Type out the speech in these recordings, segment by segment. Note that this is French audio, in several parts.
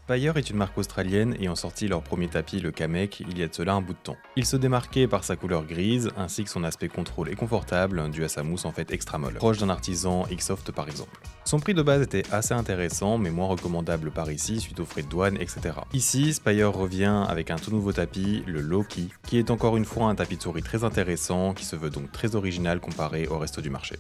Spire est une marque australienne ayant sorti leur premier tapis, le Kamek, il y a de cela un bout de temps. Il se démarquait par sa couleur grise ainsi que son aspect contrôle et confortable dû à sa mousse en fait extra molle, proche d'un artisan Xsoft par exemple. Son prix de base était assez intéressant mais moins recommandable par ici suite aux frais de douane etc. Ici, Spire revient avec un tout nouveau tapis, le Loki, qui est encore une fois un tapis de souris très intéressant qui se veut donc très original comparé au reste du marché.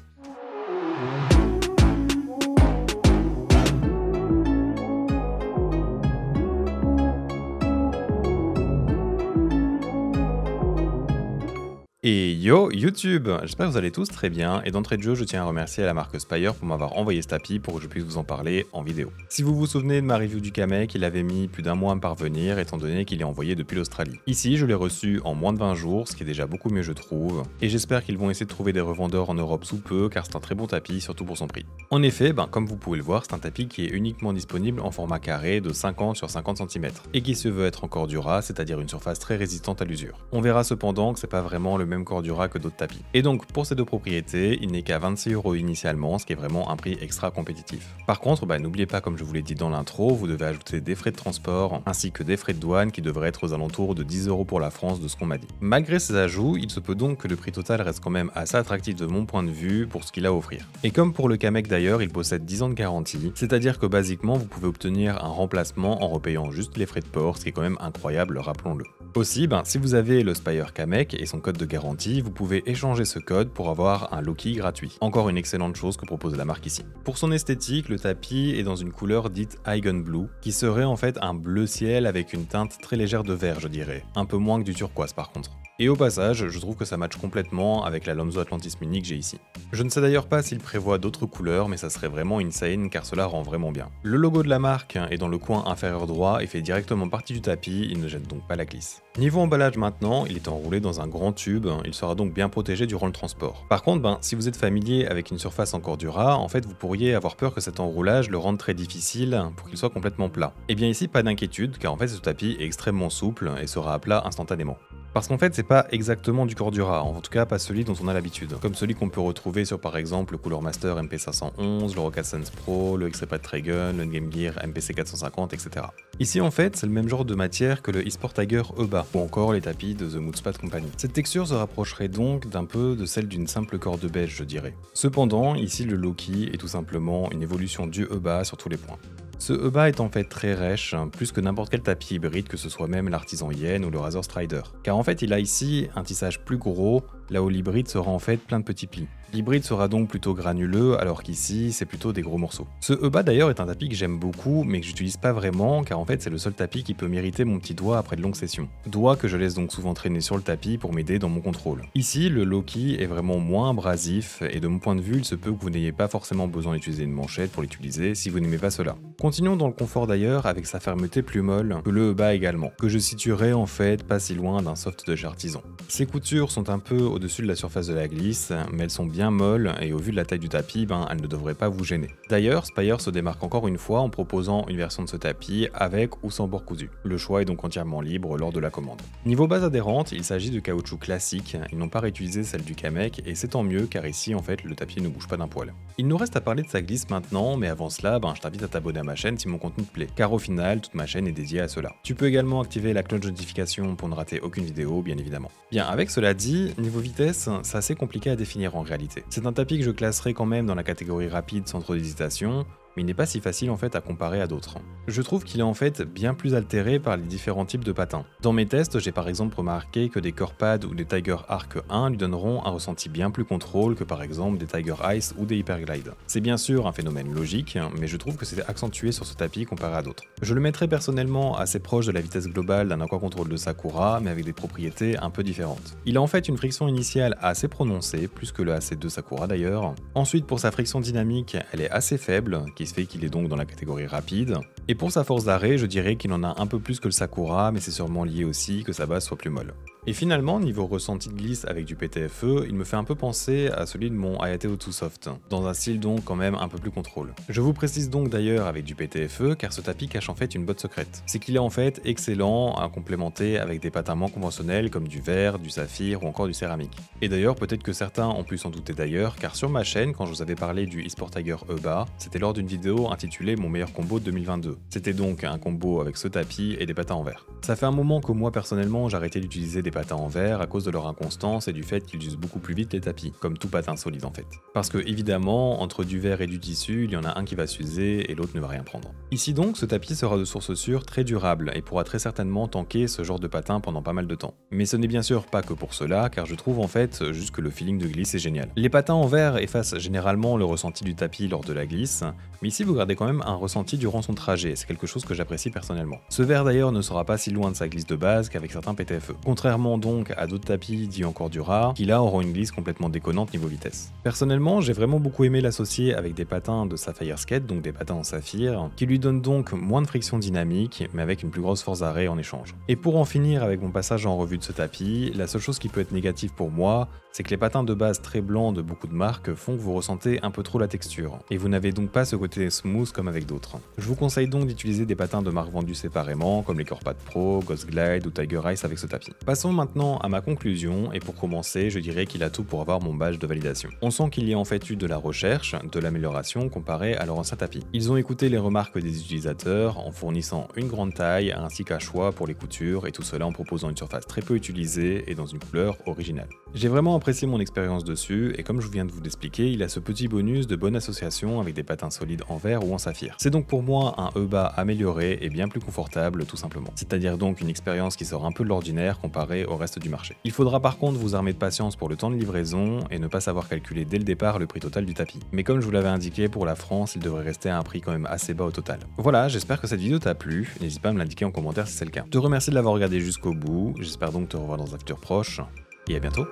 Et yo YouTube, j'espère que vous allez tous très bien et d'entrée de jeu je tiens à remercier la marque Spire pour m'avoir envoyé ce tapis pour que je puisse vous en parler en vidéo. Si vous vous souvenez de ma review du Kamek, il avait mis plus d'un mois à me parvenir étant donné qu'il est envoyé depuis l'Australie. Ici je l'ai reçu en moins de 20 jours, ce qui est déjà beaucoup mieux je trouve, et j'espère qu'ils vont essayer de trouver des revendeurs en Europe sous peu car c'est un très bon tapis surtout pour son prix. En effet, comme vous pouvez le voir, c'est un tapis qui est uniquement disponible en format carré de 50 sur 50 cm et qui se veut être en Cordura, c'est-à-dire une surface très résistante à l'usure. On verra cependant que c'est pas vraiment le même Cordura que d'autres tapis. Et donc pour ces deux propriétés, il n'est qu'à 26€ initialement, ce qui est vraiment un prix extra compétitif. Par contre, n'oubliez pas, comme je vous l'ai dit dans l'intro, vous devez ajouter des frais de transport ainsi que des frais de douane qui devraient être aux alentours de 10€ pour la France de ce qu'on m'a dit. Malgré ces ajouts, il se peut donc que le prix total reste quand même assez attractif de mon point de vue pour ce qu'il a à offrir. Et comme pour le Kamek d'ailleurs, il possède 10 ans de garantie, c'est-à-dire que basiquement vous pouvez obtenir un remplacement en repayant juste les frais de port, ce qui est quand même incroyable, rappelons-le. Aussi, si vous avez le Spire Kamek et son code de garantie, vous pouvez échanger ce code pour avoir un Loki gratuit. Encore une excellente chose que propose la marque ici. Pour son esthétique, le tapis est dans une couleur dite Eigen Blue, qui serait en fait un bleu ciel avec une teinte très légère de vert je dirais, un peu moins que du turquoise par contre. Et au passage, je trouve que ça matche complètement avec la Lonzo Atlantis Mini que j'ai ici. Je ne sais d'ailleurs pas s'il prévoit d'autres couleurs, mais ça serait vraiment insane car cela rend vraiment bien. Le logo de la marque est dans le coin inférieur droit et fait directement partie du tapis, il ne gêne donc pas la glisse. Niveau emballage maintenant, il est enroulé dans un grand tube, il sera donc bien protégé durant le transport. Par contre, si vous êtes familier avec une surface en Cordura, en fait vous pourriez avoir peur que cet enroulage le rende très difficile pour qu'il soit complètement plat. Et bien ici, pas d'inquiétude car en fait ce tapis est extrêmement souple et sera à plat instantanément. Parce qu'en fait, c'est pas exactement du Cordura, en tout cas pas celui dont on a l'habitude, comme celui qu'on peut retrouver sur par exemple le Cooler Master MP511, le Rocat Sense Pro, le X-Ray Pad Trigun, le Game Gear MPC 450, etc. Ici en fait, c'est le même genre de matière que le eSport Tiger EBA, ou encore les tapis de The Moodspad Company. Cette texture se rapprocherait donc d'un peu de celle d'une simple corde beige, je dirais. Cependant, ici le Loki est tout simplement une évolution du EBA sur tous les points. Ce EBA est en fait très rêche, plus que n'importe quel tapis hybride, que ce soit même l'artisan Yen ou le Razor Strider. Car en fait il a ici un tissage plus gros, là où l'hybride sera en fait plein de petits plis. L'hybride sera donc plutôt granuleux, alors qu'ici c'est plutôt des gros morceaux. Ce EBA d'ailleurs est un tapis que j'aime beaucoup, mais que j'utilise pas vraiment, car en fait c'est le seul tapis qui peut m'irriter mon petit doigt après de longues sessions. Doigt que je laisse donc souvent traîner sur le tapis pour m'aider dans mon contrôle. Ici, le Loki est vraiment moins abrasif, et de mon point de vue, il se peut que vous n'ayez pas forcément besoin d'utiliser une manchette pour l'utiliser si vous n'aimez pas cela. Continuons dans le confort d'ailleurs avec sa fermeté plus molle que le EBA également, que je situerai en fait pas si loin d'un soft de chez Artisan. Ses coutures sont un peu au-dessus de la surface de la glisse, mais elles sont bien molles et au vu de la taille du tapis, elles ne devraient pas vous gêner. D'ailleurs, Spire se démarque encore une fois en proposant une version de ce tapis avec ou sans bord cousu. Le choix est donc entièrement libre lors de la commande. Niveau base adhérente, il s'agit de caoutchouc classique, ils n'ont pas réutilisé celle du Kamek et c'est tant mieux car ici en fait le tapis ne bouge pas d'un poil. Il nous reste à parler de sa glisse maintenant, mais avant cela, je t'invite à t'abonner à ma chaîne si mon contenu te plaît, car au final, toute ma chaîne est dédiée à cela. Tu peux également activer la cloche de notification pour ne rater aucune vidéo, bien évidemment. Bien, avec cela dit, niveau vitesse, c'est assez compliqué à définir en réalité. C'est un tapis que je classerai quand même dans la catégorie rapide sans trop d'hésitation, mais il n'est pas si facile en fait à comparer à d'autres. Je trouve qu'il est en fait bien plus altéré par les différents types de patins. Dans mes tests, j'ai par exemple remarqué que des Corepad ou des Tiger Arc 1 lui donneront un ressenti bien plus contrôle que par exemple des Tiger Ice ou des Hyperglide. C'est bien sûr un phénomène logique, mais je trouve que c'est accentué sur ce tapis comparé à d'autres. Je le mettrais personnellement assez proche de la vitesse globale d'un Aqua Control de Sakura, mais avec des propriétés un peu différentes. Il a en fait une friction initiale assez prononcée, plus que le AC2 Sakura d'ailleurs. Ensuite, pour sa friction dynamique, elle est assez faible, qui se fait qu'il est donc dans la catégorie rapide. Et pour sa force d'arrêt, je dirais qu'il en a un peu plus que le Sakura, mais c'est sûrement lié aussi que sa base soit plus molle. Et finalement, niveau ressenti de glisse avec du PTFE, il me fait un peu penser à celui de mon Hayate Otusoft, dans un style donc quand même un peu plus contrôle. Je vous précise donc d'ailleurs avec du PTFE car ce tapis cache en fait une botte secrète. C'est qu'il est en fait excellent à complémenter avec des patins moins conventionnels comme du verre, du saphir ou encore du céramique. Et d'ailleurs peut-être que certains ont pu s'en douter d'ailleurs car sur ma chaîne quand je vous avais parlé du eSport Tiger EBA, c'était lors d'une vidéo intitulée Mon meilleur combo de 2022. C'était donc un combo avec ce tapis et des patins en verre. Ça fait un moment que moi personnellement j'ai arrêté d'utiliser des patins en verre à cause de leur inconstance et du fait qu'ils usent beaucoup plus vite les tapis, comme tout patin solide en fait. Parce que évidemment, entre du verre et du tissu, il y en a un qui va s'user et l'autre ne va rien prendre. Ici donc, ce tapis sera de source sûre très durable et pourra très certainement tanker ce genre de patin pendant pas mal de temps. Mais ce n'est bien sûr pas que pour cela, car je trouve en fait juste que le feeling de glisse est génial. Les patins en verre effacent généralement le ressenti du tapis lors de la glisse, mais ici vous gardez quand même un ressenti durant son trajet, c'est quelque chose que j'apprécie personnellement. Ce verre d'ailleurs ne sera pas si loin de sa glisse de base qu'avec certains PTFE. Contrairement donc à d'autres tapis dits encore du rare, qui là auront une glisse complètement déconnante niveau vitesse. Personnellement, j'ai vraiment beaucoup aimé l'associer avec des patins de Sapphire Skate, donc des patins en saphir, qui lui donnent donc moins de friction dynamique, mais avec une plus grosse force d'arrêt en échange. Et pour en finir avec mon passage en revue de ce tapis, la seule chose qui peut être négative pour moi, c'est que les patins de base très blancs de beaucoup de marques font que vous ressentez un peu trop la texture, et vous n'avez donc pas ce côté smooth comme avec d'autres. Je vous conseille donc d'utiliser des patins de marques vendues séparément, comme les Corepad Pro, Ghost Glide ou Tiger Ice avec ce tapis. Passons maintenant à ma conclusion, et pour commencer, je dirais qu'il a tout pour avoir mon badge de validation. On sent qu'il y a en fait eu de la recherche, de l'amélioration comparé à leur ancien tapis. Ils ont écouté les remarques des utilisateurs en fournissant une grande taille ainsi qu'un choix pour les coutures, et tout cela en proposant une surface très peu utilisée et dans une couleur originale. J'ai vraiment apprécié mon expérience dessus, et comme je viens de vous l'expliquer, il a ce petit bonus de bonne association avec des patins solides en verre ou en saphir. C'est donc pour moi un EBA amélioré et bien plus confortable tout simplement. C'est-à-dire donc une expérience qui sort un peu de l'ordinaire comparé au reste du marché. Il faudra par contre vous armer de patience pour le temps de livraison et ne pas savoir calculer dès le départ le prix total du tapis. Mais comme je vous l'avais indiqué, pour la France, il devrait rester à un prix quand même assez bas au total. Voilà, j'espère que cette vidéo t'a plu, n'hésite pas à me l'indiquer en commentaire si c'est le cas. Je te remercie de l'avoir regardé jusqu'au bout, j'espère donc te revoir dans un futur proche, et à bientôt.